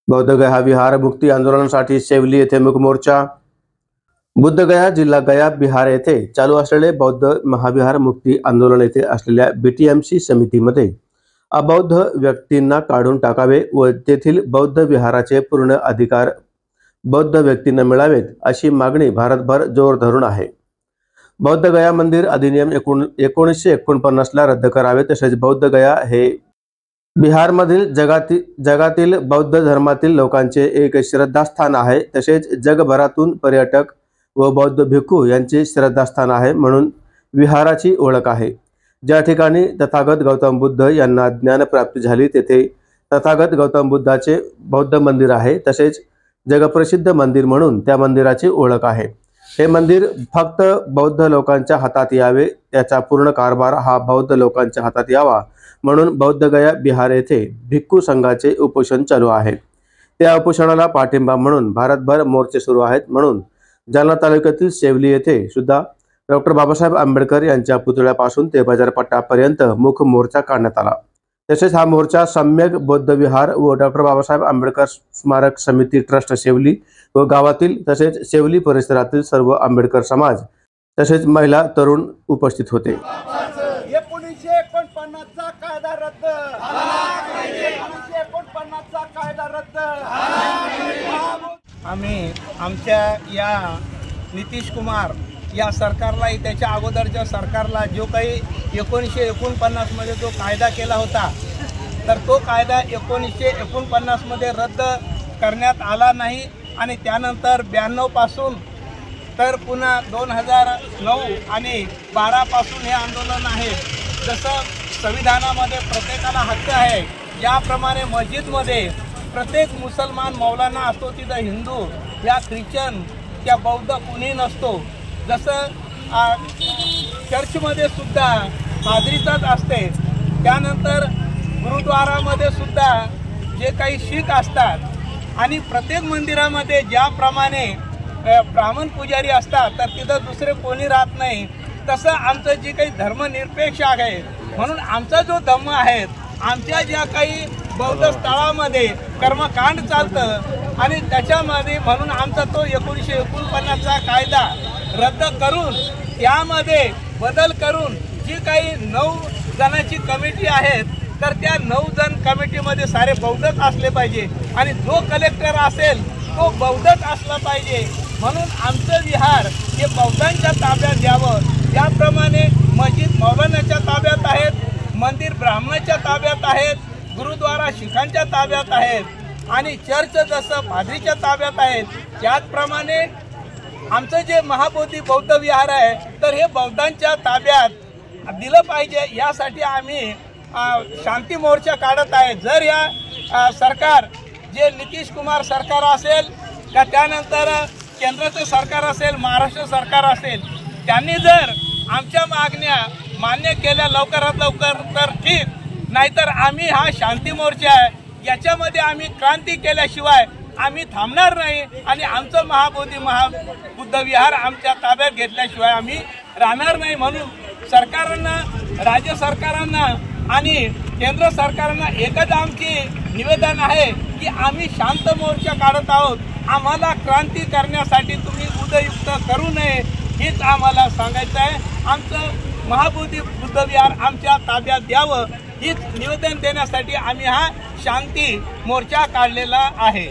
बौद्धगया विहार मुक्ती आंदोलनासाठी शेवली येथे मूक मोर्चा। बुद्धगया जिल्हा गया बिहार येथे चालू असलेले बौद्ध महाविहार मुक्ती आंदोलन येथे असलेल्या बीटीएमसी समितीमध्ये अबौद्ध व्यक्तींना काढून टाकावे व तेथील बौद्ध विहाराचे पूर्ण अधिकार बौद्ध व्यक्तींना मिळावेत अशी मागणी भारतभर जोर धरून आहे। बौद्धगया मंदिर अधिनियम 1949 ला रद्द करावे, तसेच बौद्धगया हे बिहारमधील जगातील बौद्ध धर्मातील लोकांचे एक श्रद्धास्थान आहे। तसेच जगभरातून पर्यटक व बौद्ध भिक्खू यांचे श्रद्धास्थान आहे, म्हणून विहाराची ओळख आहे। ज्या ठिकाणी तथागत गौतम बुद्ध यांना ज्ञानप्राप्ती झाली तेथे तथागत गौतम बुद्धाचे बौद्ध मंदिर आहे। तसेच जगप्रसिद्ध मंदिर म्हणून त्या मंदिराची ओळख आहे। हे मंदिर फक्त बौद्ध लोकांच्या हातात यावे, त्याचा पूर्ण कारभार हा बौद्ध लोकांच्या हातात यावा म्हणून बौद्धगया बिहार येथे भिक्खू संघाचे उपोषण चालू आहे। त्या उपोषणाला पाठिंबा म्हणून भारतभर मोर्चे सुरू आहेत। म्हणून जालना तालुक्यातील शेवली येथे सुद्धा डॉक्टर बाबासाहेब आंबेडकर यांच्या पुतळ्यापासून ते बाजारपट्ट्यापर्यंत मुख मोर्चा काढण्यात आला। तसेच हा मोर्चा सम्यक बौद्ध विहार व डॉक्टर बाबासाहेब आंबेडकर स्मारक समिती ट्रस्ट शेवली व गावातील तसेच शेवली परिसरातील सर्व आंबेडकर समाज तसेच महिला तरुण उपस्थित होते। 1949 चा कायदा रद्द, 1949 चा कायदा रद्द। आम्ही आमच्या या नितीश कुमार या सरकारला, त्याच्या अगोदरच्या सरकारला जो काही 1949 मध्ये जो कायदा केला होता, तर तो कायदा 1949 मध्ये रद्द करण्यात आला नाही आणि त्यानंतर 92 पासून तर पुन्हा 2009 आणि 12 पासून हे आंदोलन आहे। जसं संविधानामध्ये प्रत्येकाला हक्क आहे, ज्याप्रमाणे मस्जिदमध्ये प्रत्येक मुसलमान मौलाना असतो, तिथं हिंदू या ख्रिश्चन या बौद्ध कुणी नसतो। जसं चर्चमध्ये सुद्धा पादरीचाच असते। त्यानंतर गुरुद्वारामध्ये सुद्धा जे काही शीख असतात आणि प्रत्येक मंदिरामध्ये ज्याप्रमाणे ब्राह्मण पुजारी असतात, तर तिथं दुसरे कोणी राहत नाही। तसं आमचं जे काही धर्मनिरपेक्ष आहे, म्हणून आमचा जो धम्म आहे, आमच्या ज्या काही बौद्ध स्थळामध्ये कर्मकांड चालतं आणि त्याच्यामध्ये म्हणून आमचा तो 1949 चा कायदा रद्द करून त्यामध्ये बदल करून जी काही 9 जणांची कमिटी आहेत, तर त्या 9 जण कमिटीमध्ये सारे बौद्धच असले पाहिजे आणि जो कलेक्टर असेल तो बौद्धच असला पाहिजे। म्हणून आमचं विहार हे बौद्धांच्या ताब्यात यावं। त्याप्रमाणे मस्जिद मौलानाच्या ताब्यात आहेत, मंदिर ब्राह्मणाच्या ताब्यात आहेत, गुरुद्वारा शीखांच्या ताब्यात आहेत आणि चर्च जसं पादरीच्या ताब्यात आहेत, त्याचप्रमाणे आमचं जे महाबोधी बौद्ध विहार आहे, तर हे बौद्धांच्या ताब्यात दिलं पाहिजे। यासाठी आम्ही शांती मोर्चा काढत आहे। जर या सरकार जे नितीश कुमार सरकार असेल का त्यानंतर केंद्राचं सरकार असेल, महाराष्ट्र सरकार असेल, त्यांनी जर आमच्या मागण्या मान्य केल्या लवकरात लवकर तर ठीक, नाहीतर आम्ही हा शांती मोर्चा आहे, याच्यामध्ये आम्ही क्रांती केल्याशिवाय आम्ही थांबणार नाही आणि आमचं महाबोधी बुद्ध विहार आमच्या ताब्यात घेतल्याशिवाय आम्ही राहणार नाही। म्हणून सरकारांना, राज्य सरकारांना आणि केंद्र सरकारांना एकच आमची निवेदन आहे की आम्ही शांत मोर्चा काढत आहोत। आम्हाला क्रांती करण्यासाठी तुम्ही उदयुक्त करू नये, हेच आम्हाला सांगायचं आहे। आमचं महाबोधी बुद्ध विहार आमच्या ताब्यात द्यावं, हेच निवेदन देण्यासाठी आम्ही हा शांती मोर्चा काढलेला आहे।